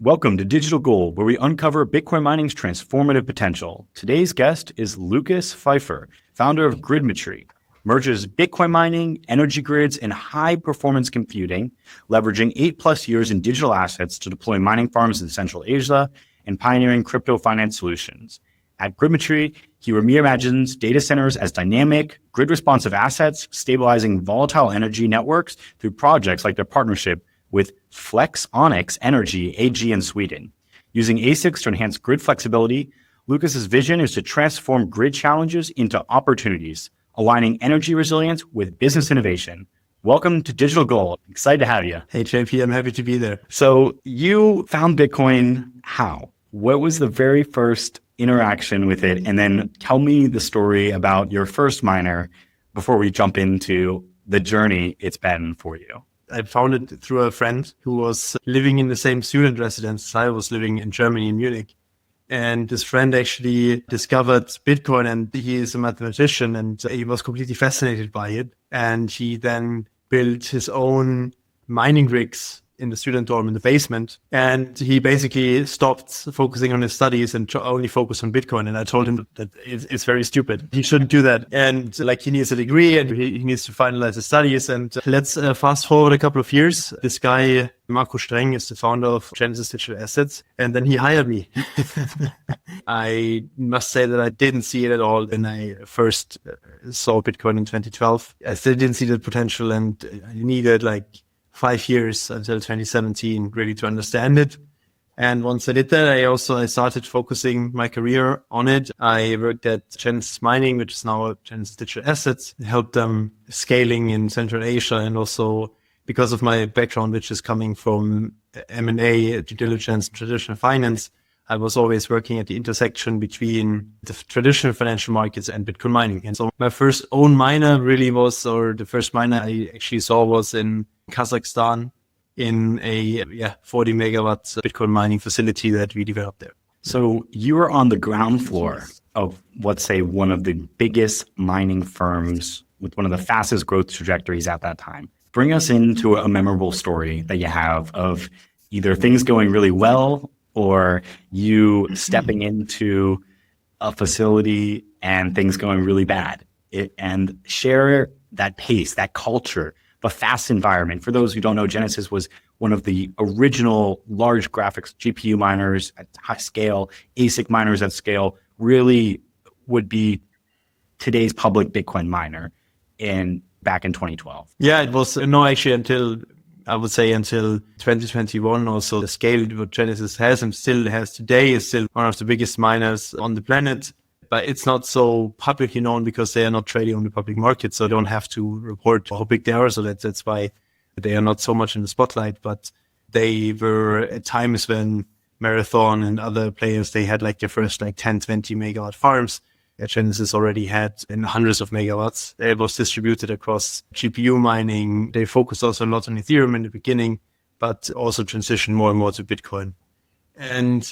Welcome to Digital Gold, where we uncover Bitcoin mining's transformative potential. Today's guest is Lukas Pfeiffer, founder of Imagery, merges Bitcoin mining, energy grids, and high-performance computing, leveraging 8+ years in digital assets to deploy mining farms in Central Asia and pioneering crypto finance solutions. At Imagery, he reimagines data centers as dynamic, grid-responsive assets, stabilizing volatile energy networks through projects like their partnership with Onyx Energy AG in Sweden. Using ASICs to enhance grid flexibility, Lukas's vision is to transform grid challenges into opportunities, aligning energy resilience with business innovation. Welcome to Digital Gold. Excited to have you. Hey, JP, I'm happy to be there. So you found Bitcoin how? What was the very first interaction with it? And then tell me the story about your first miner before we jump into the journey it's been for you. I found it through a friend who was living in the same student residence as I was living in Germany, in Munich. And this friend actually discovered Bitcoin, and he is a mathematician, and he was completely fascinated by it. And he then built his own mining rigs in the student dorm in the basement. And he basically stopped focusing on his studies and only focused on Bitcoin. And I told him that it's very stupid. He shouldn't do that. And he needs a degree and he needs to finalize his studies. And let's fast forward a couple of years. This guy, Marco Streng, is the founder of Genesis Digital Assets. And then he hired me. I must say that I didn't see it at all when I first saw Bitcoin in 2012. I still didn't see the potential, and I needed 5 years until 2017 really to understand it. And once I did that, I started focusing my career on it. I worked at Genesis Mining, which is now Genesis Digital Assets, helped them scaling in Central Asia. And also because of my background, which is coming from M&A, due diligence, traditional finance, I was always working at the intersection between the traditional financial markets and Bitcoin mining. And so my first own miner the first miner I actually saw was in Kazakhstan in a 40 megawatt Bitcoin mining facility that we developed there. So you were on the ground floor of, let's say, one of the biggest mining firms with one of the fastest growth trajectories at that time. Bring us into a memorable story that you have of either things going really well or you stepping into a facility and things going really bad. And share that pace, that culture, the fast environment. For those who don't know, Genesis was one of the original large graphics GPU miners at high scale, ASIC miners at scale, really would be today's public Bitcoin miner back in 2012. Yeah, it was until 2021 also. The scale what Genesis has and still has today is still one of the biggest miners on the planet. But it's not so publicly known because they are not trading on the public market, so they don't have to report how big they are. So that's why they are not so much in the spotlight. But they were at times when Marathon and other players, they had their first 10, 20 megawatt farms. Genesis already had in hundreds of megawatts. It was distributed across GPU mining. They focused also a lot on Ethereum in the beginning, but also transitioned more and more to Bitcoin. And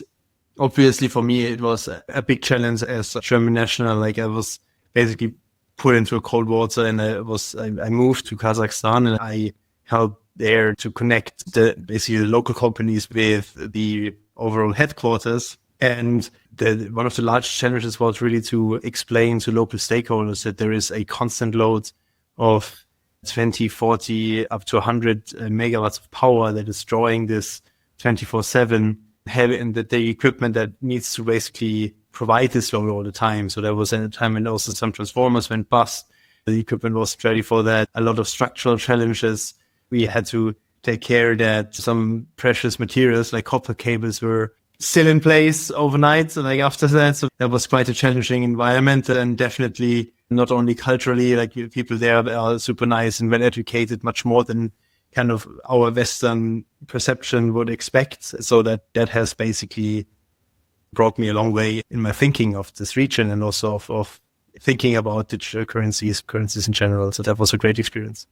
obviously for me, it was a big challenge as a German national. I was basically put into a cold water, and I moved to Kazakhstan, and I helped there to connect the local companies with the overall headquarters. And one of the largest challenges was really to explain to local stakeholders that there is a constant load of 20, 40, up to 100 megawatts of power that is drawing this 24/7, and that the equipment that needs to basically provide this load all the time. So there was a time when also some transformers went bust. The equipment wasn't ready for that. A lot of structural challenges. We had to take care that some precious materials like copper cables were still in place overnight. So after that, so that was quite a challenging environment, and definitely not only culturally, people there are super nice and well educated, much more than kind of our Western perception would expect. So that has basically brought me a long way in my thinking of this region, and also of thinking about digital currencies in general. So that was a great experience.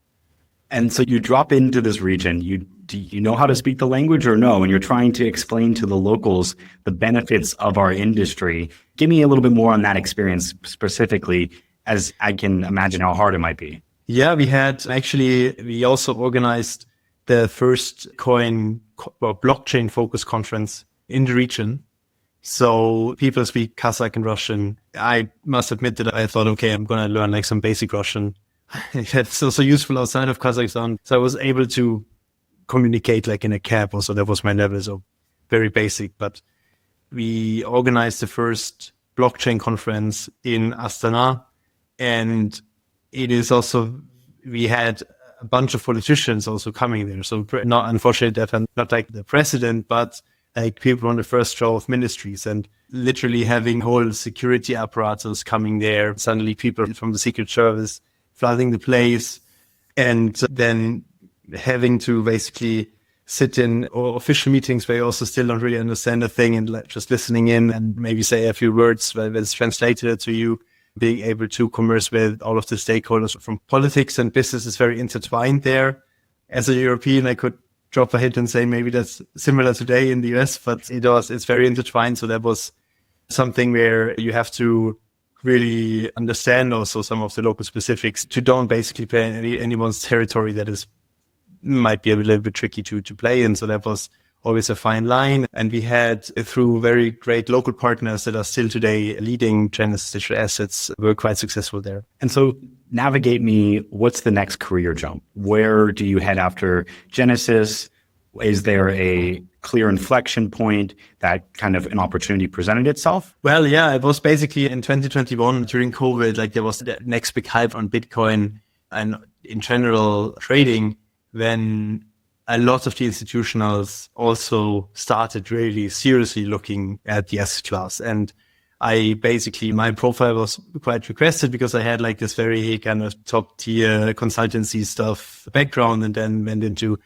And so you drop into this region, do you know how to speak the language or no? And you're trying to explain to the locals the benefits of our industry. Give me a little bit more on that experience specifically, as I can imagine how hard it might be. Yeah, we also organized the first blockchain focused conference in the region. So people speak Kazakh and Russian. I must admit that I thought, okay, I'm going to learn like some basic Russian. It's also useful outside of Kazakhstan. So I was able to communicate like in a cab also. That was my level. So very basic, but we organized the first blockchain conference in Astana. And it is also, we had a bunch of politicians also coming there. So not unfortunately, not like the president, but like people on the first row of ministries, and literally having whole security apparatus coming there. Suddenly people from the Secret Service flooding the place, and then having to basically sit in official meetings where you also still don't really understand a thing, and just listening in and maybe say a few words when it's translated to you. Being able to converse with all of the stakeholders from politics and business is very intertwined there. As a European, I could drop a hint and say maybe that's similar today in the US, but it's very intertwined. So that was something where you have to really understand also some of the local specifics to don't basically play in anyone's territory that might be a little bit tricky to play in. So that was always a fine line. And we had, through very great local partners that are still today leading Genesis Digital Assets, we're quite successful there. And so navigate me, what's the next career jump? Where do you head after Genesis? Is there a clear inflection point that kind of an opportunity presented itself? Well, yeah, it was basically in 2021 during COVID, like there was the next big hype on Bitcoin and in general trading, when a lot of the institutionals also started really seriously looking at the asset class. And my profile was quite requested because I had like this very kind of top tier consultancy stuff background, and then went into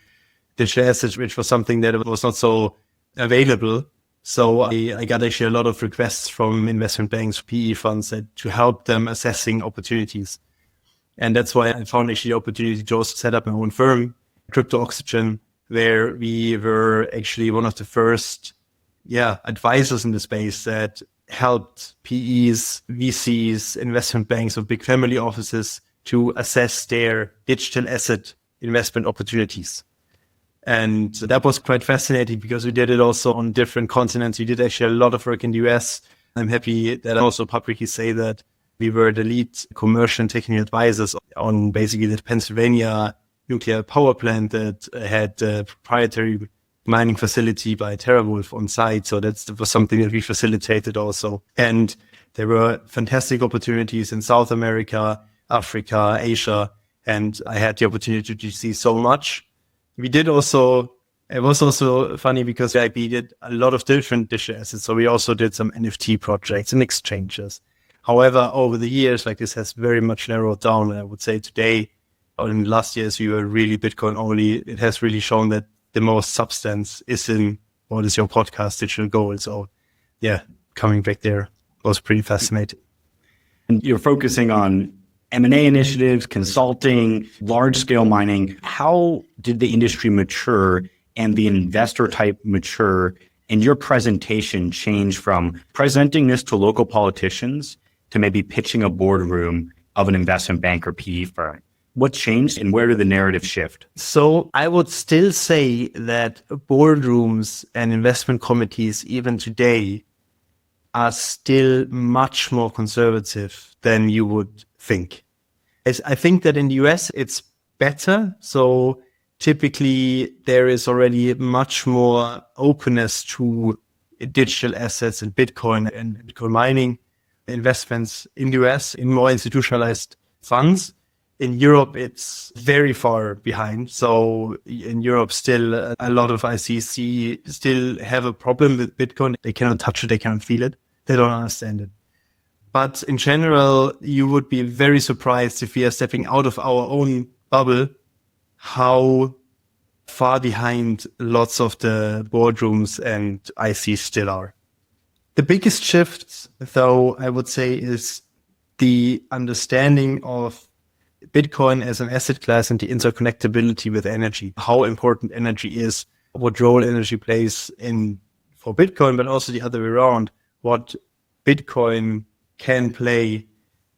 digital assets, which was something that was not so available. So I got actually a lot of requests from investment banks, PE funds, to help them assessing opportunities. And that's why I found actually the opportunity to also set up my own firm, Crypto Oxygen, where we were actually one of the first advisors in the space that helped PEs, VCs, investment banks, or big family offices to assess their digital asset investment opportunities. And that was quite fascinating because we did it also on different continents. We did actually a lot of work in the US. I'm happy that I also publicly say that we were the lead commercial and technical advisors on basically the Pennsylvania nuclear power plant that had a proprietary mining facility by TeraWulf on site. So that was something that we facilitated also. And there were fantastic opportunities in South America, Africa, Asia. And I had the opportunity to see so much. It was also funny because we did a lot of different digital assets. So we also did some NFT projects and exchanges. However, over the years, like this has very much narrowed down. And I would say today, or in the last years, we were really Bitcoin only. It has really shown that the most substance is in what is your podcast, Digital Gold. So yeah, coming back there was pretty fascinating. And you're focusing on M&A initiatives, consulting, large-scale mining. How did the industry mature and the investor type mature, and your presentation change from presenting this to local politicians to maybe pitching a boardroom of an investment bank or PE firm? What changed and where did the narrative shift? So I would still say that boardrooms and investment committees, even today, are still much more conservative than you would think. I think that in the US, it's better. So typically there is already much more openness to digital assets and Bitcoin mining investments in the US in more institutionalized funds. In Europe, it's very far behind. So in Europe, still a lot of ICC still have a problem with Bitcoin. They cannot touch it. They cannot feel it. They don't understand it. But in general, you would be very surprised if we are stepping out of our own bubble, how far behind lots of the boardrooms and ICs still are. The biggest shift, though, I would say, is the understanding of Bitcoin as an asset class and the interconnectability with energy, how important energy is, what role energy plays for Bitcoin, but also the other way around, what Bitcoin can play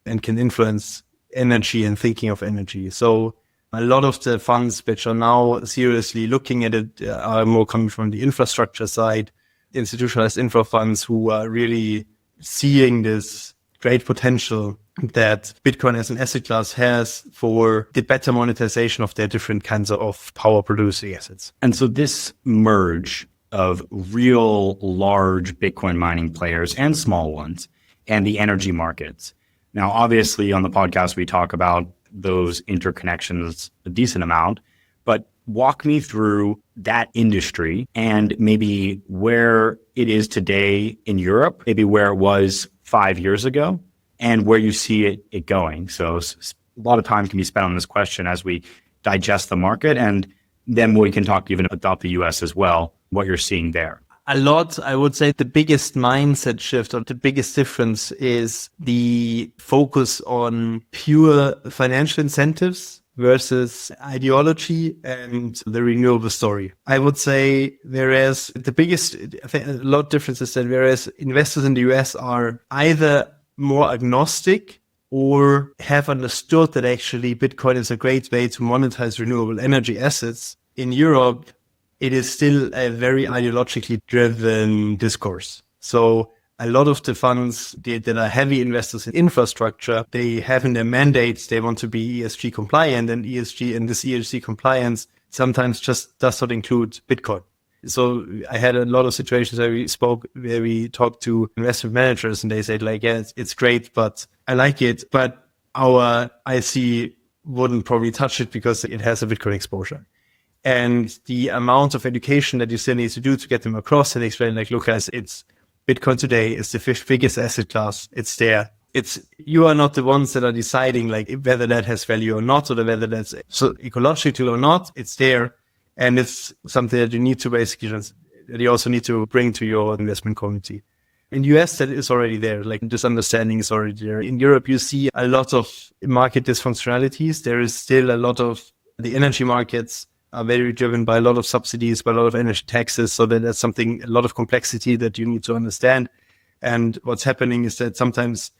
and can influence energy and thinking of energy. So A lot of the funds which are now seriously looking at it are more coming from the infrastructure side, institutionalized infra funds who are really seeing this great potential that Bitcoin as an asset class has for the better monetization of their different kinds of power producing assets. And so this merge of real large Bitcoin mining players and small ones and the energy markets. Now, obviously on the podcast, we talk about those interconnections a decent amount, but walk me through that industry and maybe where it is today in Europe, maybe where it was 5 years ago, and where you see it going. So a lot of time can be spent on this question as we digest the market, and then we can talk even about the US as well, what you're seeing there. A lot, I would say the biggest mindset shift or the biggest difference is the focus on pure financial incentives versus ideology and the renewable story. I would say whereas the biggest, I think a lot of difference is that whereas investors in the US are either more agnostic or have understood that actually Bitcoin is a great way to monetize renewable energy assets, in Europe, it is still a very ideologically driven discourse. So a lot of the funds that are heavy investors in infrastructure, they have in their mandates, they want to be ESG compliant, and this ESG compliance sometimes just does not include Bitcoin. So I had a lot of situations where we talked to investment managers and they said like, yeah, it's great, but I like it, but our IC wouldn't probably touch it because it has a Bitcoin exposure. And the amount of education that you still need to do to get them across and explain like, look, guys, it's Bitcoin today is the fifth biggest asset class. It's there. You are not the ones that are deciding like whether that has value or not, or whether that's so ecological or not. It's there. And it's something that you need to basically, that you also need to bring to your investment community. In the US, that is already there. Like this understanding is already there. In Europe, you see a lot of market dysfunctionalities. There is still a lot of the energy markets are very driven by a lot of subsidies, by a lot of energy taxes. So that's something, a lot of complexity that you need to understand. And what's happening is that sometimes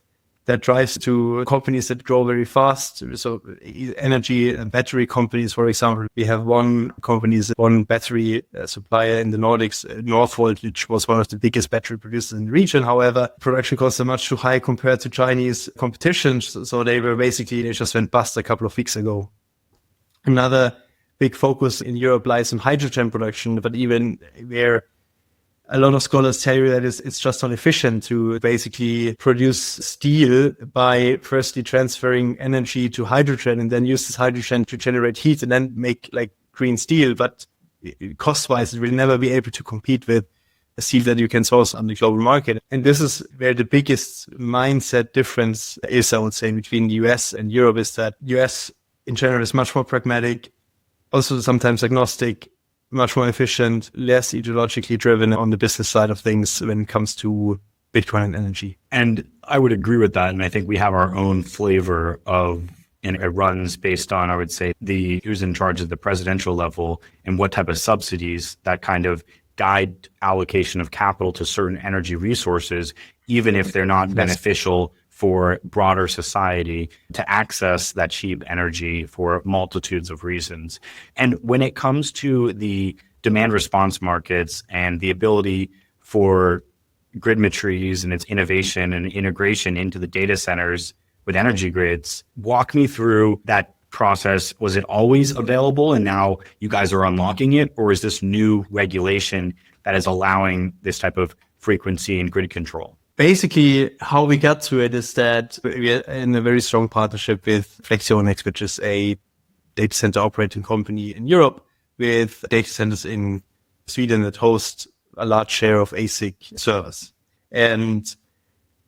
that drives to companies that grow very fast. So energy and battery companies, for example, we have one battery supplier in the Nordics, Northvolt, which was one of the biggest battery producers in the region. However, production costs are much too high compared to Chinese competition. So they just went bust a couple of weeks ago. Another big focus in Europe lies on hydrogen production, but even where a lot of scholars tell you that it's just not efficient to basically produce steel by firstly transferring energy to hydrogen and then use this hydrogen to generate heat and then make like green steel. But cost-wise, it will never be able to compete with a steel that you can source on the global market. And this is where the biggest mindset difference is, I would say, between the US and Europe, is that US in general is much more pragmatic, also sometimes agnostic, much more efficient, less ideologically driven on the business side of things when it comes to Bitcoin and energy. And I would agree with that. And I think we have our own flavor of, and it runs based on, I would say, who's in charge at the presidential level and what type of subsidies that kind of guide allocation of capital to certain energy resources, even if they're not beneficial for broader society to access that cheap energy for multitudes of reasons. And when it comes to the demand response markets and the ability for Gridmetries and its innovation and integration into the data centers with energy grids, walk me through that process. Was it always available and now you guys are unlocking it? Or is this new regulation that is allowing this type of frequency and grid control? Basically, how we got to it is that we are in a very strong partnership with Flexionix, which is a data center operating company in Europe with data centers in Sweden that host a large share of ASIC servers. And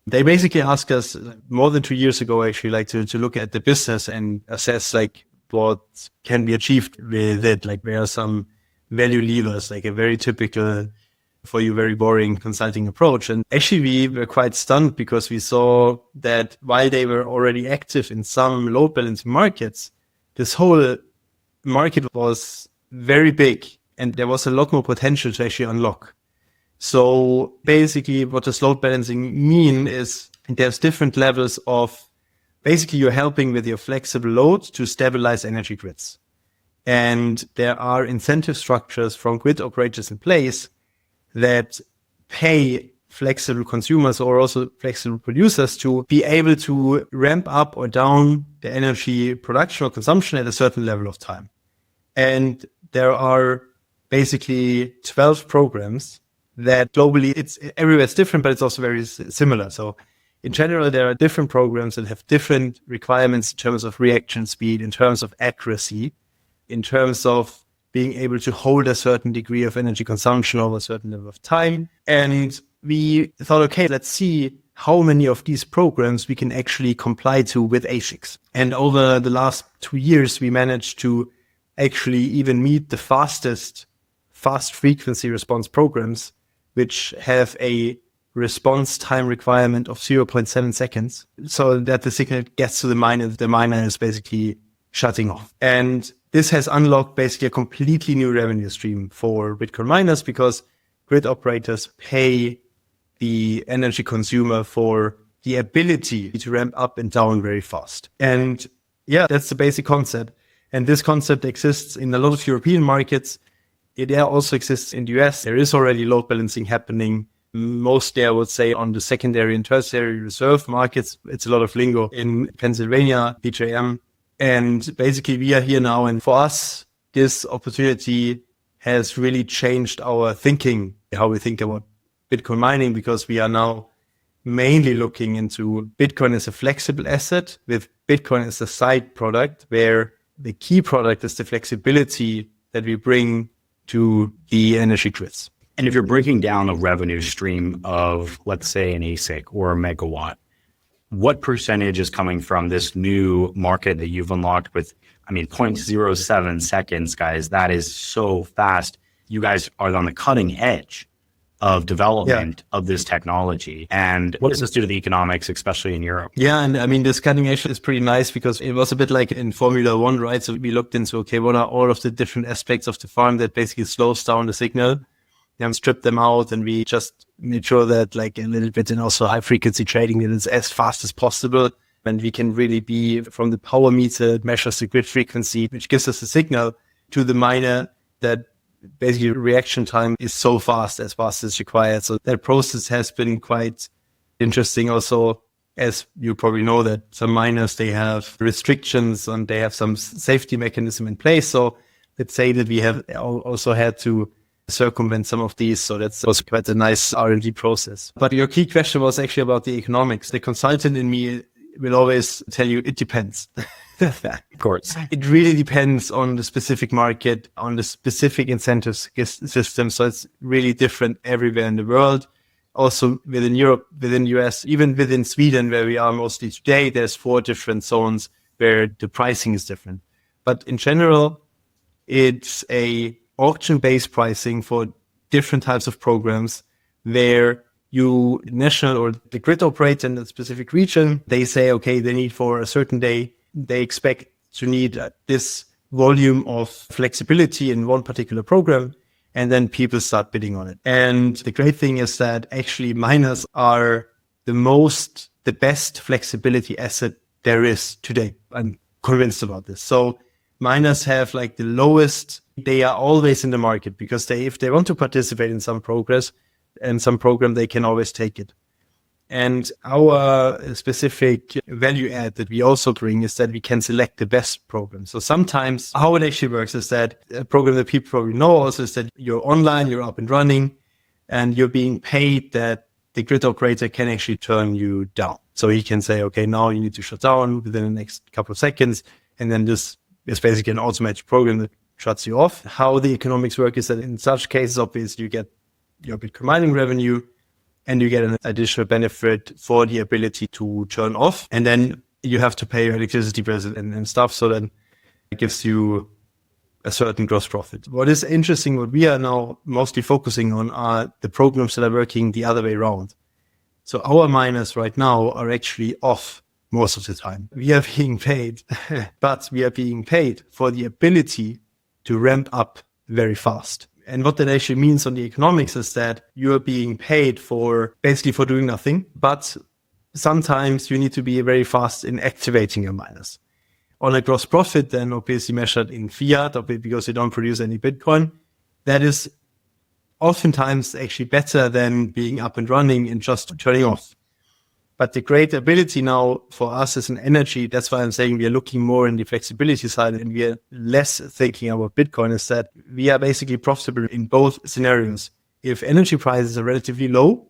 they basically asked us more than 2 years ago, actually, like to look at the business and assess like what can be achieved with it. Like there are some value levers, like a very typical, for you, very boring consulting approach. And actually we were quite stunned because we saw that while they were already active in some load balancing markets, this whole market was very big and there was a lot more potential to actually unlock. So basically what does load balancing mean is there's different levels of basically you're helping with your flexible load to stabilize energy grids. And there are incentive structures from grid operators in place that pay flexible consumers or also flexible producers to be able to ramp up or down the energy production or consumption at a certain level of time. And there are basically 12 programs that globally, everywhere it's different, but it's also very similar. So in general, there are different programs that have different requirements in terms of reaction speed, in terms of accuracy, in terms of being able to hold a certain degree of energy consumption over a certain level of time. And we thought, okay, let's see how many of these programs we can actually comply to with ASICs. And over the last 2 years, we managed to actually even meet the fastest fast frequency response programs, which have a response time requirement of 0.7 seconds, so that the signal gets to the miner is basically shutting off. And this has unlocked basically a completely new revenue stream for Bitcoin miners, because grid operators pay the energy consumer for the ability to ramp up and down very fast. And yeah, that's the basic concept. And this concept exists in a lot of European markets. It also exists in the US. There is already load balancing happening. Mostly, I would say, on the secondary and tertiary reserve markets. It's a lot of lingo in Pennsylvania, PJM. And basically, we are here now. And for us, this opportunity has really changed our thinking, how we think about Bitcoin mining, because we are now mainly looking into Bitcoin as a flexible asset, with Bitcoin as a side product, where the key product is the flexibility that we bring to the energy grids. And if you're breaking down a revenue stream of, let's say, an ASIC or a megawatt, what percentage is coming from this new market that you've unlocked with, 0.07 seconds, guys? That is so fast. You guys are on the cutting edge of development of this technology. And what does this do to the economics, especially in Europe? Yeah, and this cutting edge is pretty nice, because it was a bit like in Formula One, right? So we looked into, okay, what are all of the different aspects of the farm that basically slows down the signal, and strip them out, and we just made sure that, like, a little bit, and also high frequency trading, it is as fast as possible. And we can really be from the power meter, it measures the grid frequency, which gives us a signal to the miner that basically reaction time is so fast as required. So that process has been quite interesting. Also, as you probably know, that some miners, they have restrictions and they have some safety mechanism in place. So let's say that we have also had to circumvent some of these. So that's also quite a nice R&D process. But your key question was actually about the economics. The consultant in me will always tell you it depends. Of course. It really depends on the specific market, on the specific incentive system. So it's really different everywhere in the world. Also within Europe, within US, even within Sweden, where we are mostly today, there's 4 different zones where the pricing is different. But in general, it's a auction-based pricing for different types of programs, where you, national or the grid operator in a specific region, they say, okay, they need for a certain day, they expect to need this volume of flexibility in one particular program, and then people start bidding on it. And the great thing is that actually miners are the best flexibility asset there is today. I'm convinced about this. So miners have like the lowest, they are always in the market, because if they want to participate in some progress and some program, they can always take it. And our specific value add that we also bring is that we can select the best program. So sometimes how it actually works is that a program that people probably know also is that you're online, you're up and running, and you're being paid that the grid operator can actually turn you down. So he can say, okay, now you need to shut down within the next couple of seconds. And then this is basically an automated program that shuts you off. How the economics work is that in such cases, obviously, you get your Bitcoin mining revenue, and you get an additional benefit for the ability to turn off. And then you have to pay your electricity bills and stuff. So then it gives you a certain gross profit. What is interesting, what we are now mostly focusing on, are the programs that are working the other way around. So our miners right now are actually off most of the time. We are being paid, but we are being paid for the ability to ramp up very fast. And what that actually means on the economics is that you are being paid for basically for doing nothing, but sometimes you need to be very fast in activating your miners. On a gross profit, then obviously measured in fiat, because you don't produce any Bitcoin, that is oftentimes actually better than being up and running and just turning off. But the great ability now for us as an energy, that's why I'm saying we are looking more in the flexibility side and we are less thinking about Bitcoin, is that we are basically profitable in both scenarios. If energy prices are relatively low,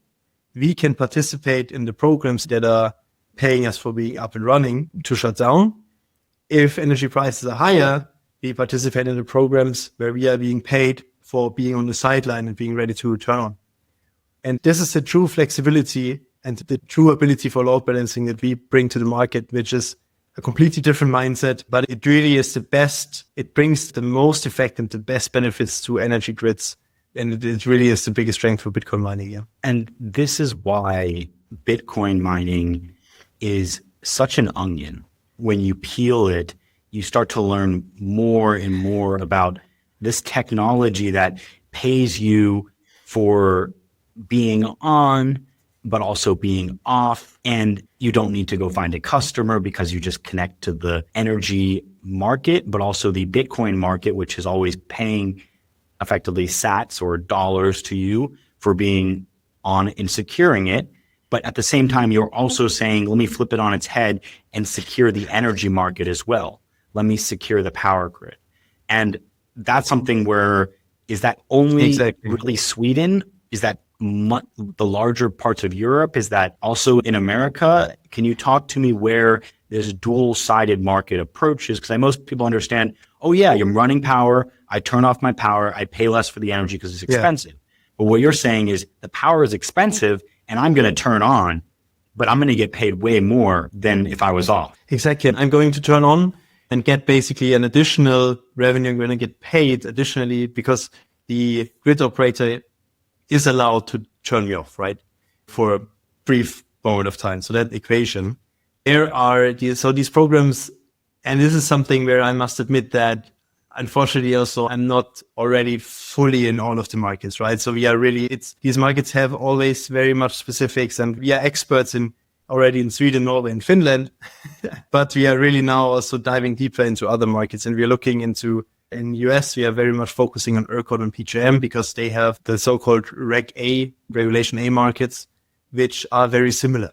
we can participate in the programs that are paying us for being up and running to shut down. If energy prices are higher, we participate in the programs where we are being paid for being on the sideline and being ready to turn on. And this is the true flexibility and the true ability for load balancing that we bring to the market, which is a completely different mindset, but it really is the best. It brings the most effect and the best benefits to energy grids. And it really is the biggest strength for Bitcoin mining. Yeah. And this is why Bitcoin mining is such an onion. When you peel it, you start to learn more and more about this technology that pays you for being on, but also being off. And you don't need to go find a customer because you just connect to the energy market, but also the Bitcoin market, which is always paying effectively sats or dollars to you for being on and securing it. But at the same time, you're also saying, let me flip it on its head and secure the energy market as well. Let me secure the power grid. And that's something where, is that only really Sweden? Is that the larger parts of Europe? Is that also in America? Can you talk to me where there's dual-sided market approaches? Because most people understand, oh yeah, you're running power, I turn off my power, I pay less for the energy because it's expensive. Yeah. But what you're saying is the power is expensive and I'm going to turn on, but I'm going to get paid way more than if I was off. Exactly. I'm going to turn on and get basically an additional revenue. I'm going to get paid additionally because the grid operator is allowed to turn me off, right? For a brief moment of time. So that equation, there are these programs, and this is something where I must admit that unfortunately also I'm not already fully in all of the markets, right? So we are really, these markets have always very much specifics and we are experts already in Sweden, Norway and Finland, but we are really now also diving deeper into other markets and we are looking into, in US, we are very much focusing on ERCOT and PJM because they have the so-called Reg A, Regulation A markets, which are very similar.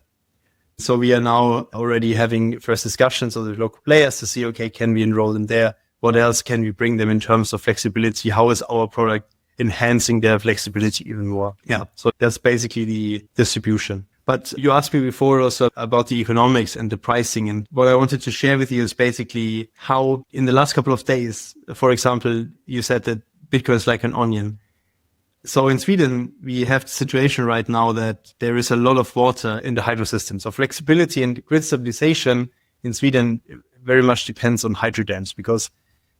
So we are now already having first discussions with the local players to see, okay, can we enroll them there? What else can we bring them in terms of flexibility? How is our product enhancing their flexibility even more? Yeah, so that's basically the distribution. But you asked me before also about the economics and the pricing. And what I wanted to share with you is basically how in the last couple of days, for example, you said that Bitcoin is like an onion. So in Sweden, we have the situation right now that there is a lot of water in the hydro system. So flexibility and grid stabilization in Sweden very much depends on hydro dams, because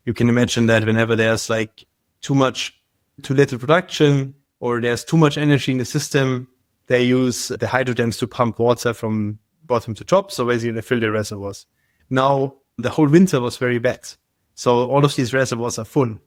you can imagine that whenever there's like too little production or there's too much energy in the system, they use the hydro dams to pump water from bottom to top. So basically they fill the reservoirs. Now the whole winter was very wet. So all of these reservoirs are full.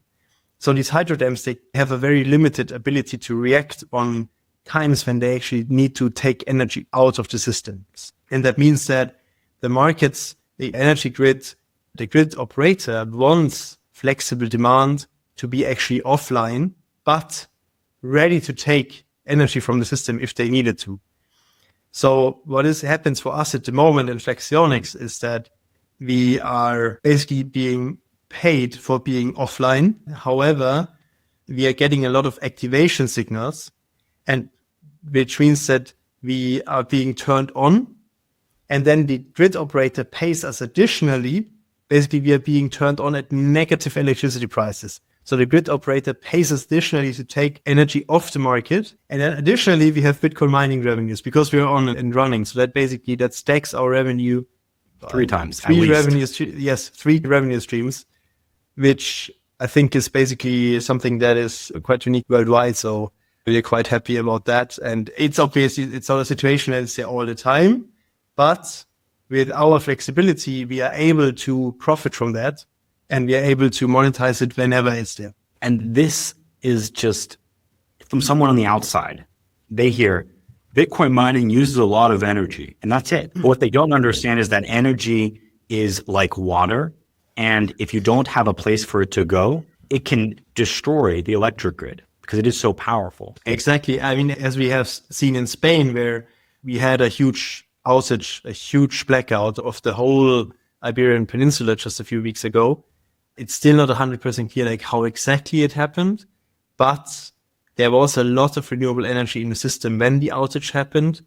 So these hydro dams, they have a very limited ability to react on times when they actually need to take energy out of the systems. And that means that the markets, the energy grid, the grid operator wants flexible demand to be actually offline, but ready to take energy from the system if they needed to. So what happens for us at the moment in Flexionics is that we are basically being paid for being offline. However, we are getting a lot of activation signals, and which means that we are being turned on, and then the grid operator pays us additionally. Basically, we are being turned on at negative electricity prices. So the grid operator pays us additionally to take energy off the market. And then additionally, we have Bitcoin mining revenues because we are on and running. So that stacks our revenue three times. Three revenue streams, which I think is basically something that is quite unique worldwide. So we're quite happy about that. And it's obviously, it's not a situation that is there all the time, but with our flexibility, we are able to profit from that and we are able to monetize it whenever it's there. And this is just from someone on the outside. They hear Bitcoin mining uses a lot of energy, and that's it. But what they don't understand is that energy is like water. And if you don't have a place for it to go, it can destroy the electric grid because it is so powerful. Exactly. I mean, as we have seen in Spain, where we had a huge outage, a huge blackout of the whole Iberian Peninsula just a few weeks ago, it's still not 100% clear like how exactly it happened, but there was a lot of renewable energy in the system when the outage happened,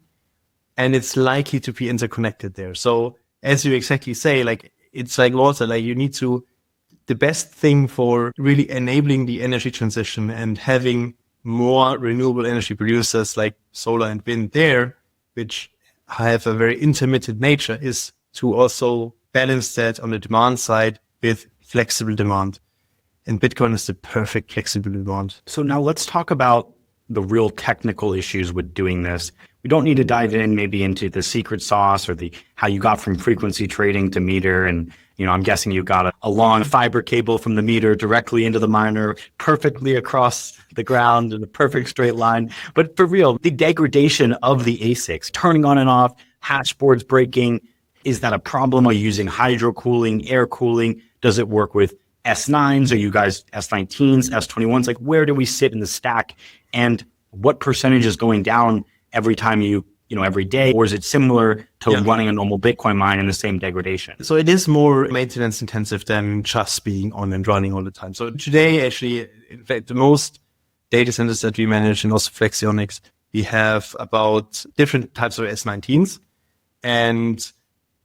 and it's likely to be interconnected there. So as you exactly say, like it's like water, like you need to, the best thing for really enabling the energy transition and having more renewable energy producers like solar and wind there, which have a very intermittent nature, is to also balance that on the demand side with flexible demand. And Bitcoin is the perfect flexible demand. So now let's talk about the real technical issues with doing this. We don't need to dive in maybe into the secret sauce or the how you got from frequency trading to meter. And, I'm guessing you got a long fiber cable from the meter directly into the miner, perfectly across the ground in a perfect straight line. But for real, the degradation of the ASICs, turning on and off, hash boards breaking, is that a problem? Are you using hydro cooling, air cooling? Does it work with S9s? Are you guys S19s, S21s? Like, where do we sit in the stack? And what percentage is going down every time every day? Or is it similar to running a normal Bitcoin mine in the same degradation? So it is more maintenance intensive than just being on and running all the time. So today, actually, in fact, the most data centers that we manage and also Flexionics, we have about different types of S19s, and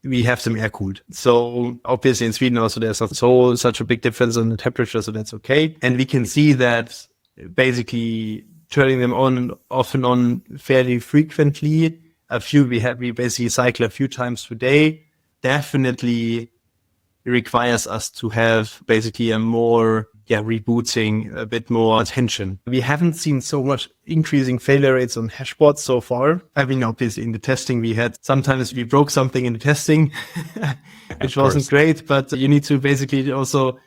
we have them air cooled. So obviously in Sweden also there's not such a big difference in the temperature, so that's okay. And we can see that basically turning them on and off and on fairly frequently. We basically cycle a few times per day. Definitely requires us to have basically a more rebooting, a bit more attention. We haven't seen so much increasing failure rates on hashboards so far. I mean, obviously in the testing sometimes we broke something in the testing, which wasn't great, but you need to basically also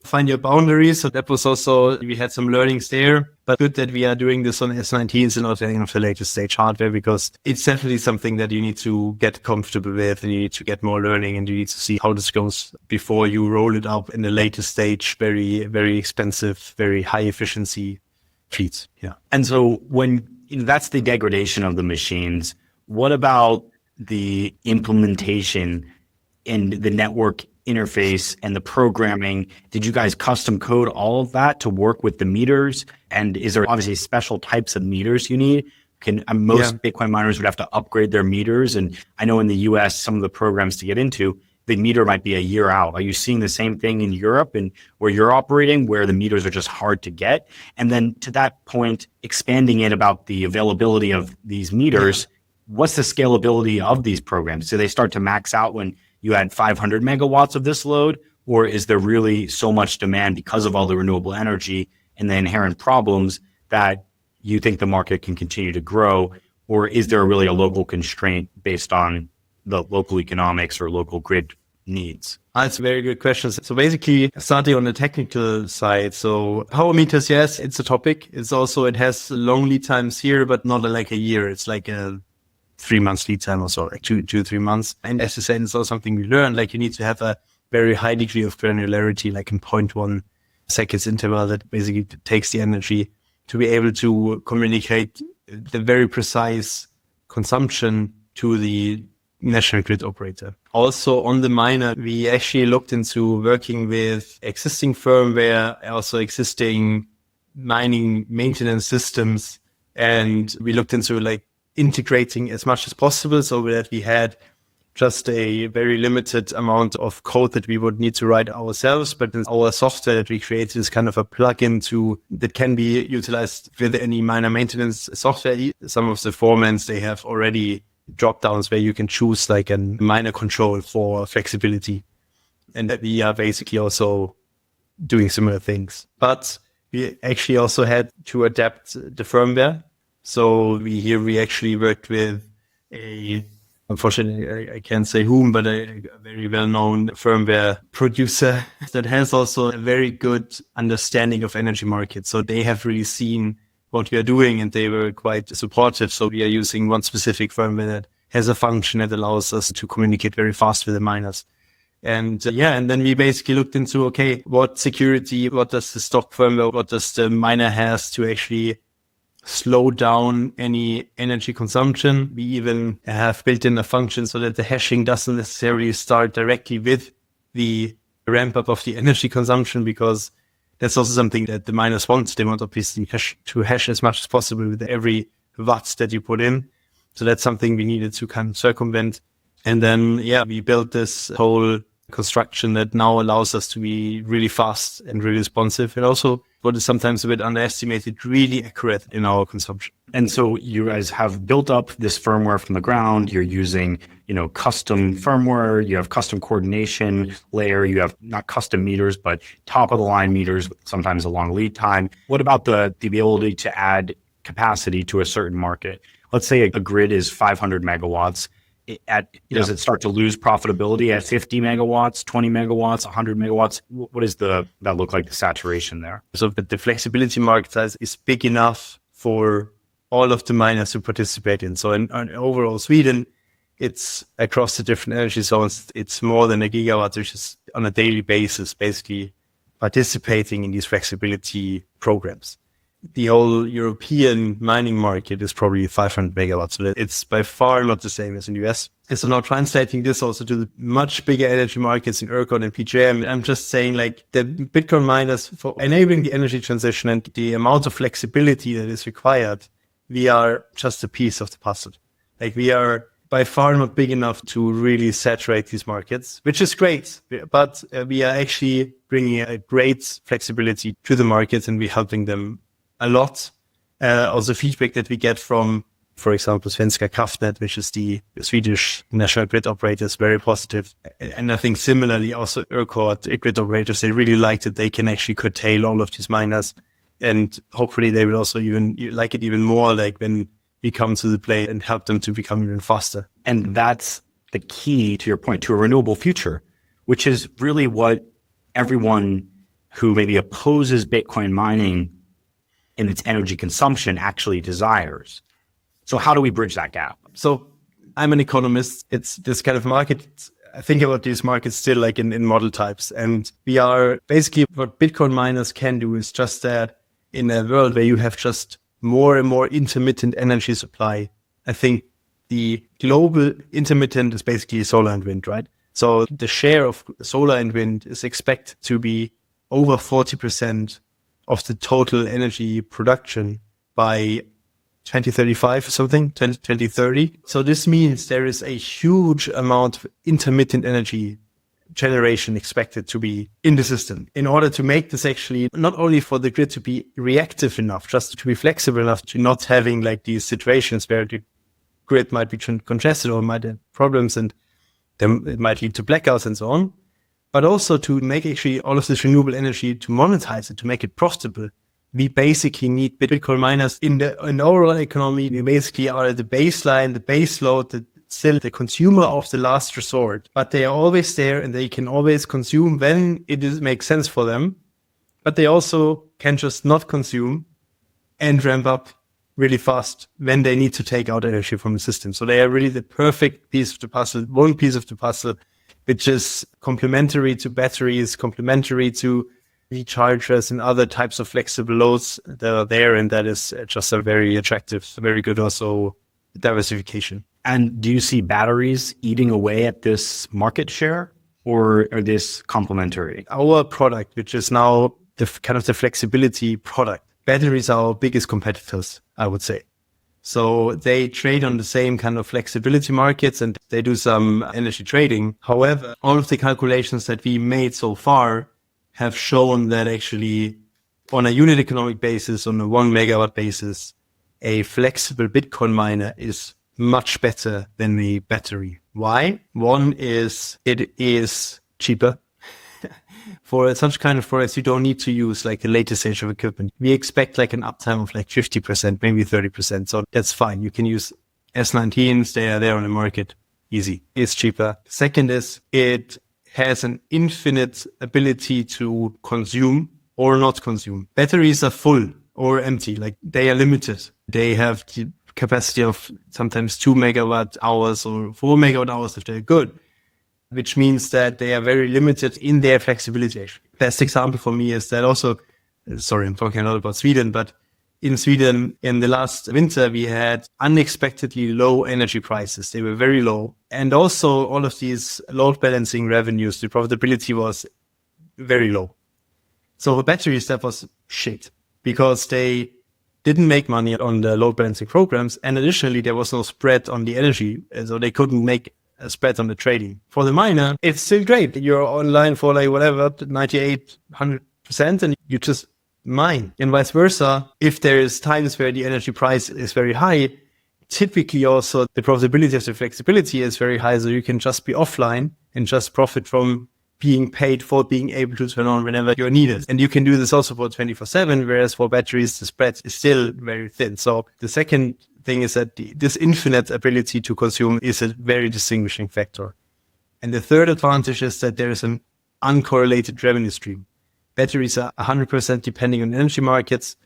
find your boundaries. So that was also, we had some learnings there, but good that we are doing this on S19s and not any of the latest stage hardware, because it's definitely something that you need to get comfortable with, and you need to get more learning, and you need to see how this goes before you roll it up in the latest stage, very, very expensive, very high efficiency fleets. Yeah. And so when that's the degradation of the machines, what about the implementation and the network interface and the programming? Did you guys custom code all of that to work with the meters? And is there obviously special types of meters you need? Most Bitcoin miners would have to upgrade their meters. And I know in the US, some of the programs to get into, the meter might be a year out. Are you seeing the same thing in Europe and where you're operating, where the meters are just hard to get? And then to that point, expanding it about the availability of these meters, what's the scalability of these programs? Do they start to max out when you had 500 megawatts of this load, or is there really so much demand because of all the renewable energy and the inherent problems that you think the market can continue to grow? Or is there really a local constraint based on the local economics or local grid needs? That's a very good question. So basically, starting on the technical side, so power meters, yes, it's a topic. It has long lead times here, but not like a year. It's like a 3 months lead time or so, like 2-3 months. And as I said, it's also something we learned, like you need to have a very high degree of granularity, like in 0.1 seconds interval that basically takes the energy to be able to communicate the very precise consumption to the national grid operator. Also on the miner, we actually looked into working with existing firmware, also existing mining maintenance systems. And we looked into like integrating as much as possible so that we had just a very limited amount of code that we would need to write ourselves, but our software that we created is kind of a plugin that can be utilized with any miner maintenance software. Some of the formats, they have already drop downs where you can choose like a miner control for flexibility. And we are basically also doing similar things. But we actually also had to adapt the firmware. So we actually worked with unfortunately, I can't say whom, but a very well-known firmware producer that has also a very good understanding of energy markets. So they have really seen what we are doing, and they were quite supportive. So we are using one specific firmware that has a function that allows us to communicate very fast with the miners. And and then we basically looked into, okay, what security, what does the stock firmware, what does the miner has to actually slow down any energy consumption. We even have built in a function so that the hashing doesn't necessarily start directly with the ramp up of the energy consumption, because that's also something that the miners want. They want obviously to hash as much as possible with every watt that you put in. So that's something we needed to kind of circumvent. And then, we built this whole construction that now allows us to be really fast and really responsive, and also what is sometimes a bit underestimated, really accurate in our consumption. And so you guys have built up this firmware from the ground. You're using, custom firmware. You have custom coordination layer. You have not custom meters, but top of the line meters, sometimes a long lead time. What about the ability to add capacity to a certain market? Let's say a grid is 500 megawatts. Does it start to lose profitability at 50 megawatts, 20 megawatts, 100 megawatts? What is that look like, the saturation there? So the flexibility market size is big enough for all of the miners to participate in. So in overall Sweden, it's across the different energy zones, it's more than a gigawatt, which is on a daily basis, basically participating in these flexibility programs. The whole European mining market is probably 500 megawatts. So it's by far not the same as in the US. And so now translating this also to the much bigger energy markets in ERCOT and PJM, I'm just saying, like, the Bitcoin miners, for enabling the energy transition and the amount of flexibility that is required, we are just a piece of the puzzle. Like, we are by far not big enough to really saturate these markets, which is great. But we are actually bringing a great flexibility to the markets, and we're helping them a lot. Also feedback that we get from, for example, Svenska Kraftnät, which is the Swedish national grid operator, is very positive. And I think similarly also ERCOT grid operators, they really like that they can actually curtail all of these miners. And hopefully they will also even like it even more, like when we come to the play and help them to become even faster. And that's the key, to your point, to a renewable future, which is really what everyone who maybe opposes Bitcoin mining in its energy consumption actually desires. So how do we bridge that gap? So I'm an economist. It's this kind of market. I think about these markets still like in model types. And we are basically, what Bitcoin miners can do is just that in a world where you have just more and more intermittent energy supply. I think the global intermittent is basically solar and wind, right? So the share of solar and wind is expected to be over 40% of the total energy production by 2035 or something, 2030. So this means there is a huge amount of intermittent energy generation expected to be in the system in order to make this actually not only for the grid to be reactive enough, just to be flexible enough to not having like these situations where the grid might be congested or might have problems and then it might lead to blackouts and so on. But also to make actually all of this renewable energy, to monetize it, to make it profitable. We basically need Bitcoin miners in the overall economy. We basically are the baseline, the base load, still the consumer of the last resort. But they are always there and they can always consume when makes sense for them. But they also can just not consume and ramp up really fast when they need to take out energy from the system. So they are really the perfect piece of the puzzle, one piece of the puzzle, which is complementary to batteries, complementary to rechargers and other types of flexible loads that are there. And that is just a very attractive, very good also diversification. And do you see batteries eating away at this market share, or are this complementary? Our product, which is now the kind of the flexibility product, batteries are our biggest competitors, I would say. So they trade on the same kind of flexibility markets and they do some energy trading. However, all of the calculations that we made so far have shown that actually on a unit economic basis, on a 1 megawatt basis, a flexible Bitcoin miner is much better than the battery. Why? One is it is cheaper. For such kind of products, you don't need to use like the latest stage of equipment. We expect like an uptime of like 50%, maybe 30%. So that's fine. You can use S19s. They are there on the market. Easy. It's cheaper. Second is it has an infinite ability to consume or not consume. Batteries are full or empty. Like they are limited. They have the capacity of sometimes 2 megawatt hours or 4 megawatt hours if they're good, which means that they are very limited in their flexibility. Actually. Best example for me is that also, sorry, I'm talking a lot about Sweden, but in Sweden, in the last winter, we had unexpectedly low energy prices. They were very low. And also all of these load balancing revenues, the profitability was very low. So for batteries, that was shit because they didn't make money on the load balancing programs. And additionally, there was no spread on the energy. So they couldn't make a spread on the trading. For the miner, it's still great. You're online for like whatever, 98, 100%, and you just mine. And vice versa, if there is times where the energy price is very high, typically also the profitability of the flexibility is very high. So you can just be offline and just profit from being paid for being able to turn on whenever you're needed. And you can do this also for 24/7, whereas for batteries, the spread is still very thin. So the second thing is that this infinite ability to consume is a very distinguishing factor. And the third advantage is that there is an uncorrelated revenue stream. Batteries are 100% depending on energy markets.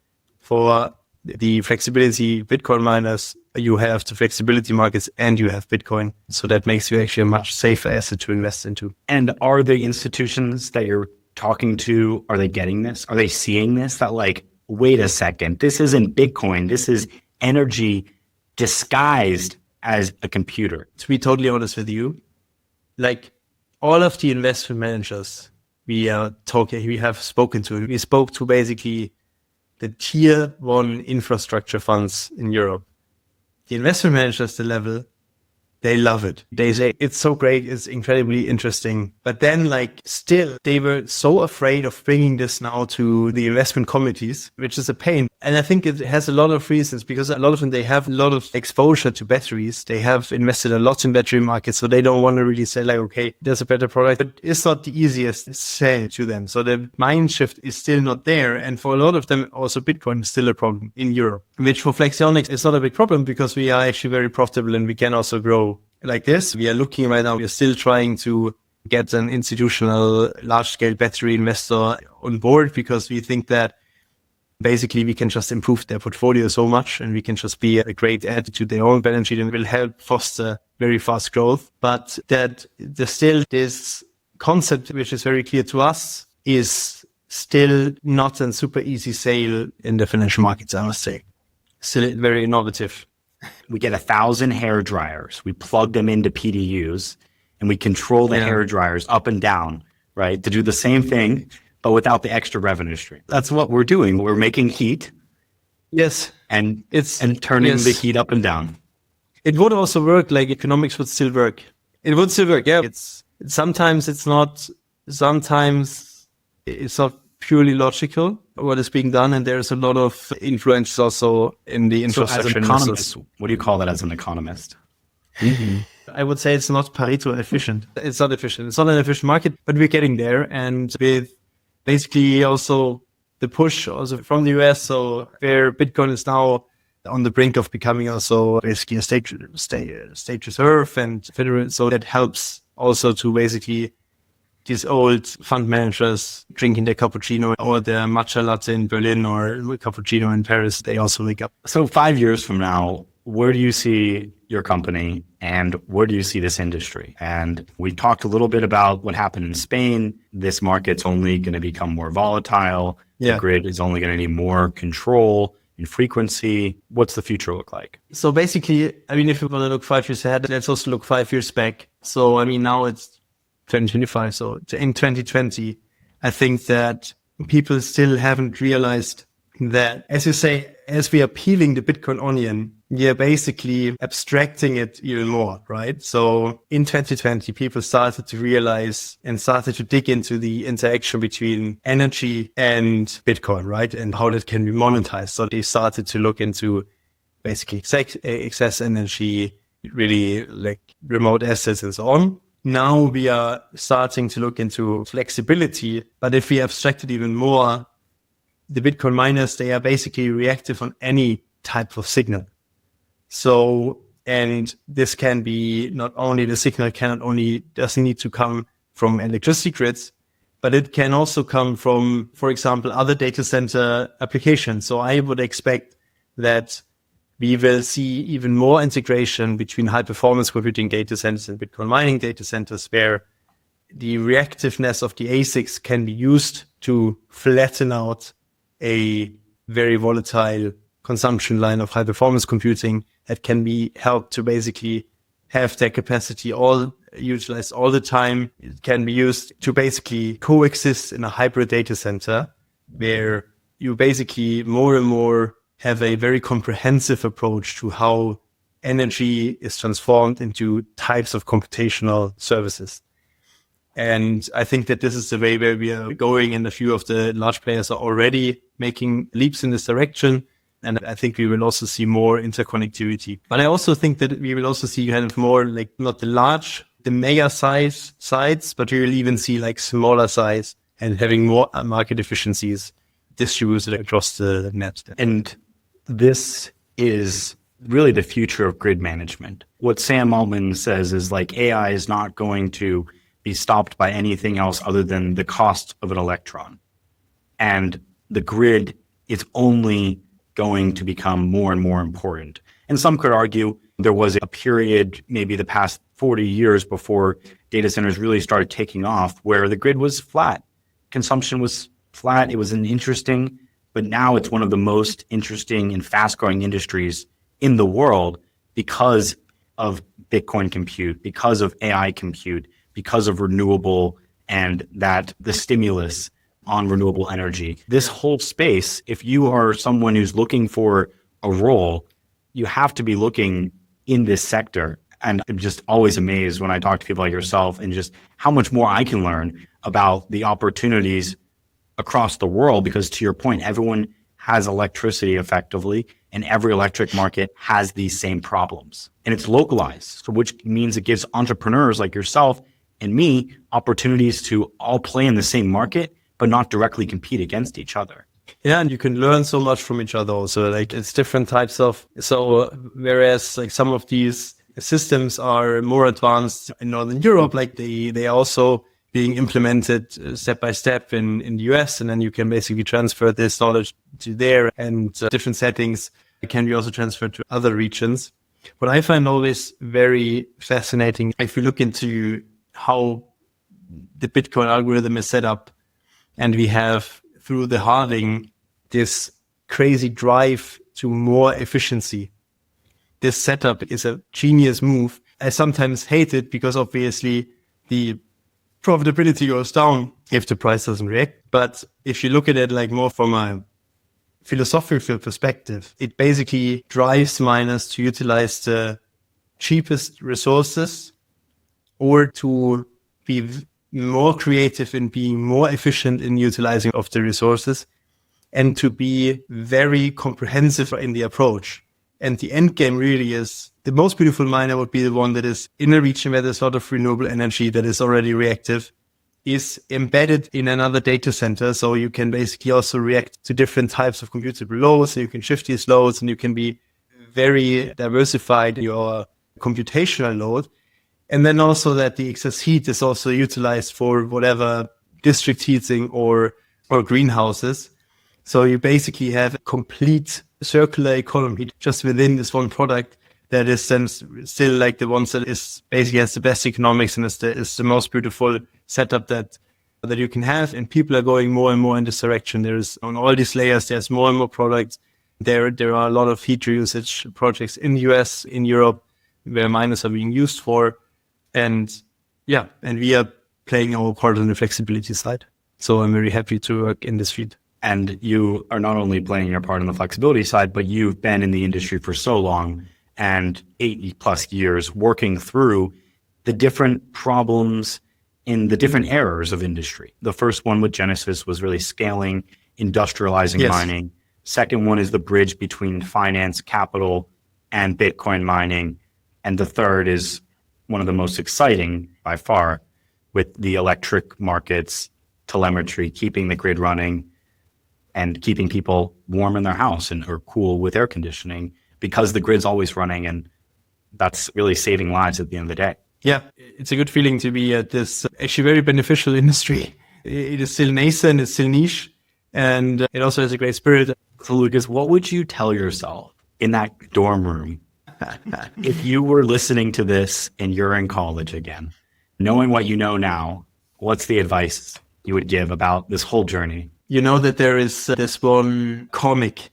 For the flexibility Bitcoin miners, you have the flexibility markets and you have Bitcoin. So that makes you actually a much safer asset to invest into. And are the institutions that you're talking to, are they getting this? Are they seeing this? That like, wait a second, this isn't Bitcoin. This is energy disguised as a computer. To be totally honest with you, like all of the investment managers we have spoken to, we spoke to basically the tier 1 infrastructure funds in Europe. The investment managers, the level, they love it. They say it's so great, it's incredibly interesting. But then like still, they were so afraid of bringing this now to the investment committees, which is a pain. And I think it has a lot of reasons because a lot of them, they have a lot of exposure to batteries. They have invested a lot in battery markets. So they don't want to really say like, okay, there's a better product, but it's not the easiest sell to them. So the mind shift is still not there. And for a lot of them, also Bitcoin is still a problem in Europe, which for Flexionics is not a big problem because we are actually very profitable and we can also grow like this. We are looking right now, we are still trying to get an institutional large-scale battery investor on board because we think that basically we can just improve their portfolio so much and we can just be a great add to their own balance sheet and will help foster very fast growth. But that there's still this concept, which is very clear to us, is still not a super easy sale in the financial markets, I must say. Still very innovative. We get 1,000 hair dryers. We plug them into PDUs and we control the hair dryers up and down, right? To do the same thing, but without the extra revenue stream. That's what we're doing. We're making heat. Yes. And turning the heat up and down. It would also work, like economics would still work. It would still work, yeah. Sometimes it's not purely logical what is being done, and there's a lot of influence also in the infrastructure. So as an economist, what do you call that as an economist? Mm-hmm. I would say it's not Pareto efficient. It's not efficient. It's not an efficient market, but we're getting there. And with basically also the push also from the US, so where Bitcoin is now on the brink of becoming also basically a state reserve and federal, so that helps also to basically these old fund managers drinking their cappuccino or their matcha latte in Berlin or cappuccino in Paris, they also wake up. So 5 years from now, where do you see your company and where do you see this industry? And we talked a little bit about what happened in Spain. This market's only going to become more volatile. Yeah. The grid is only going to need more control and frequency. What's the future look like? So basically, I mean, if you want to look 5 years ahead, let's also look 5 years back. So, I mean, now it's 2025. So in 2020, I think that people still haven't realized that, as you say, as we are peeling the Bitcoin onion, we are basically abstracting it even more, right? So in 2020, people started to realize and started to dig into the interaction between energy and Bitcoin, right? And how that can be monetized. So they started to look into basically excess energy, really like remote assets and so on. Now we are starting to look into flexibility, but if we abstract it even more, the Bitcoin miners, they are basically reactive on any type of signal. So, and this can be not only the signal doesn't need to come from electricity grids, but it can also come from, for example, other data center applications. So I would expect that we will see even more integration between high performance computing data centers and Bitcoin mining data centers, where the reactiveness of the ASICs can be used to flatten out a very volatile consumption line of high performance computing that can be helped to basically have their capacity all utilized all the time. It can be used to basically coexist in a hybrid data center where you basically more and more have a very comprehensive approach to how energy is transformed into types of computational services. And I think that this is the way where we are going, and a few of the large players are already making leaps in this direction. And I think we will also see more interconnectivity. But I also think that we will also see kind of more like not the mega size sites, but we will even see like smaller size and having more market efficiencies distributed across the net. And this is really the future of grid management. What Sam Altman says is like AI is not going to be stopped by anything else other than the cost of an electron. And the grid is only going to become more and more important. And some could argue there was a period, maybe the past 40 years before data centers really started taking off, where the grid was flat. Consumption was flat. It was but now it's one of the most interesting and fast growing industries in the world because of Bitcoin compute, because of AI compute, because of renewable and that the stimulus on renewable energy. This whole space, if you are someone who's looking for a role, you have to be looking in this sector. And I'm just always amazed when I talk to people like yourself and just how much more I can learn about the opportunities across the world, because to your point, everyone has electricity effectively, and every electric market has these same problems. And it's localized, so which means it gives entrepreneurs like yourself and me opportunities to all play in the same market, but not directly compete against each other. Yeah, and you can learn so much from each other also. Like it's different types of, whereas like some of these systems are more advanced in Northern Europe, like they are also being implemented step by step in the US, and then you can basically transfer this knowledge to there, and different settings can be also transferred to other regions. What I find always very fascinating, if you look into how the Bitcoin algorithm is set up, and we have through the halving this crazy drive to more efficiency. This setup is a genius move. I sometimes hate it because obviously the profitability goes down if the price doesn't react. But if you look at it like more from a philosophical perspective, it basically drives miners to utilize the cheapest resources or to be more creative in being more efficient in utilizing of the resources, and to be very comprehensive in the approach. And the end game really is the most beautiful miner would be the one that is in a region where there's a lot of renewable energy that is already reactive, is embedded in another data center. So you can basically also react to different types of computable loads. So you can shift these loads, and you can be very diversified in your computational load. And then also that the excess heat is also utilized for whatever district heating or greenhouses. So you basically have a complete circular economy just within this one product that is then still like the ones that is basically has the best economics and is the most beautiful setup that you can have. And people are going more and more in this direction. There's on all these layers, there's more and more products. There are a lot of heat usage projects in the US, in Europe, where miners are being used for. And yeah, and we are playing our part on the flexibility side. So I'm very happy to work in this field. And you are not only playing your part on the flexibility side, but you've been in the industry for so long and 80+ years working through the different problems in the different eras of industry. The first one with Genesis was really scaling, industrializing mining. Second one is the bridge between finance, capital, and Bitcoin mining. And the third is one of the most exciting by far with the electric markets, telemetry, keeping the grid running, and keeping people warm in their house or cool with air conditioning, because the grid's always running, and that's really saving lives at the end of the day. Yeah, it's a good feeling to be at this actually very beneficial industry It is still nascent, it's still niche, and it also has a great spirit. So Lukas, what would you tell yourself in that dorm room if you were listening to this and you're in college again? Knowing what you know now, what's the advice you would give about this whole journey? You know that there is this one comic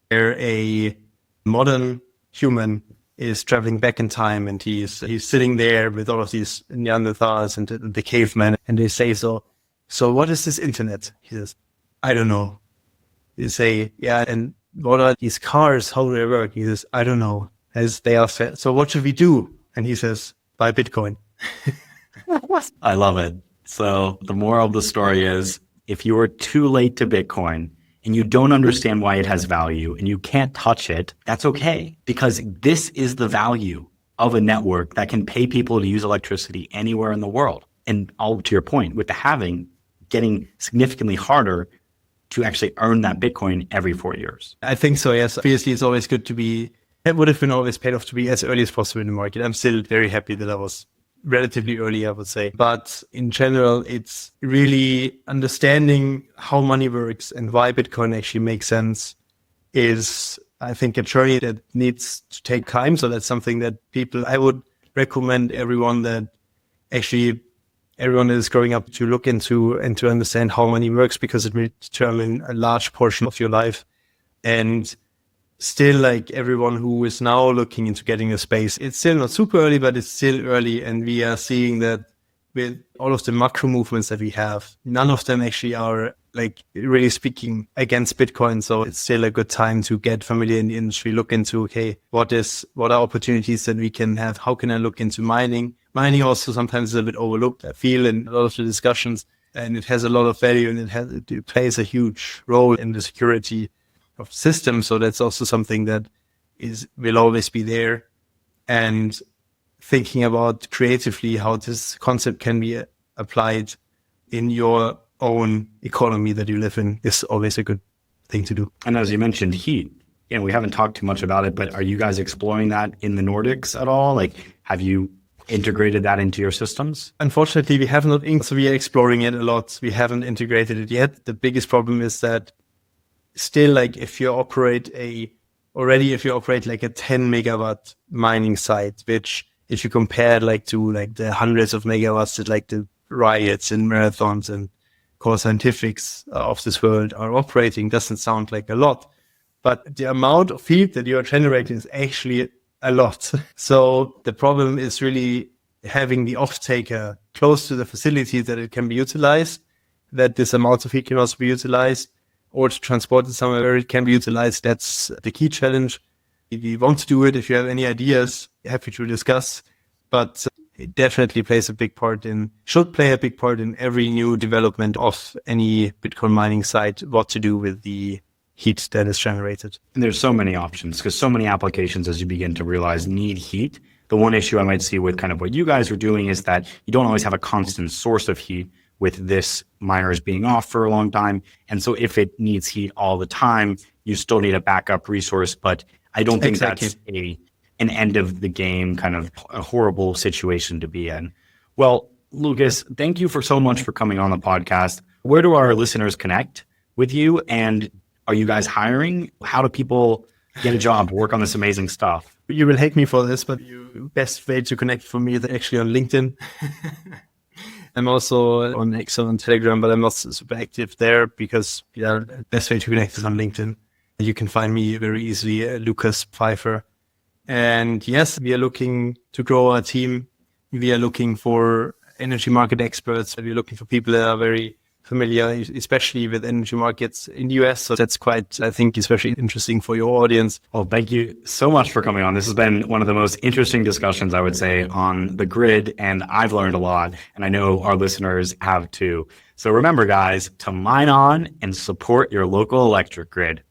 where a modern human is traveling back in time, and he's sitting there with all of these Neanderthals and the cavemen, and they say, so what is this internet? He says, I don't know. They say, yeah, and what are these cars? How do they work? He says, I don't know. As they are said, so what should we do? And he says, buy Bitcoin. I love it. So the moral of the story is, if you are too late to Bitcoin and you don't understand why it has value and you can't touch it, that's okay, because this is the value of a network that can pay people to use electricity anywhere in the world. And all to your point, with the halving getting significantly harder to actually earn that Bitcoin every 4 years. I think so, yes. Obviously, it's always good to be, it would have been always paid off to be as early as possible in the market. I'm still very happy that I was relatively early, I would say. But in general, it's really understanding how money works and why Bitcoin actually makes sense is, I think, a journey that needs to take time. So that's something that I would recommend everyone that actually everyone that is growing up to look into and to understand how money works, because it will determine a large portion of your life. And still, like everyone who is now looking into getting a space, it's still not super early, but it's still early. And we are seeing that with all of the macro movements that we have, none of them actually are like really speaking against Bitcoin. So it's still a good time to get familiar in the industry, look into, okay, what are opportunities that we can have? How can I look into mining? Mining also sometimes is a bit overlooked, I feel, in a lot of the discussions, and it has a lot of value, and it plays a huge role in the security of systems. So that's also something that will always be there. And thinking about creatively how this concept can be applied in your own economy that you live in is always a good thing to do. And as you mentioned, heat. And we haven't talked too much about it, but are you guys exploring that in the Nordics at all? Like, have you integrated that into your systems? Unfortunately, we have not. So we are exploring it a lot. We haven't integrated it yet. The biggest problem is that still, like, if you operate like a 10 megawatt mining site, which if you compare like to like the hundreds of megawatts that like the riots and marathons and core scientifics of this world are operating, doesn't sound like a lot, but the amount of heat that you are generating is actually a lot. So the problem is really having the off-taker close to the facility that it can be utilized, that this amount of heat can also be utilized, or to transport it somewhere where it can be utilized. That's the key challenge. If you want to do it, if you have any ideas, happy to discuss. But it definitely should play a big part in every new development of any Bitcoin mining site, what to do with the heat that is generated. And there's so many options, because so many applications, as you begin to realize, need heat. The one issue I might see with kind of what you guys are doing is that you don't always have a constant source of heat with this miners being off for a long time. And so if it needs heat all the time, you still need a backup resource. But I don't think that's an end of the game, kind of a horrible situation to be in. Well, Lukas, thank you so much for coming on the podcast. Where do our listeners connect with you? And are you guys hiring? How do people get a job, work on this amazing stuff? You will hate me for this, but the best way to connect for me is actually on LinkedIn. I'm also on X and Telegram, but I'm not super active there because the best way to connect is on LinkedIn. You can find me very easily, Lukas Pfeiffer. And yes, we are looking to grow our team. We are looking for energy market experts. We're looking for people that are very familiar, especially with energy markets in the US. So that's quite, I think, especially interesting for your audience. Well, thank you so much for coming on. This has been one of the most interesting discussions, I would say, on the grid. And I've learned a lot. And I know our listeners have too. So remember, guys, to mine on and support your local electric grid.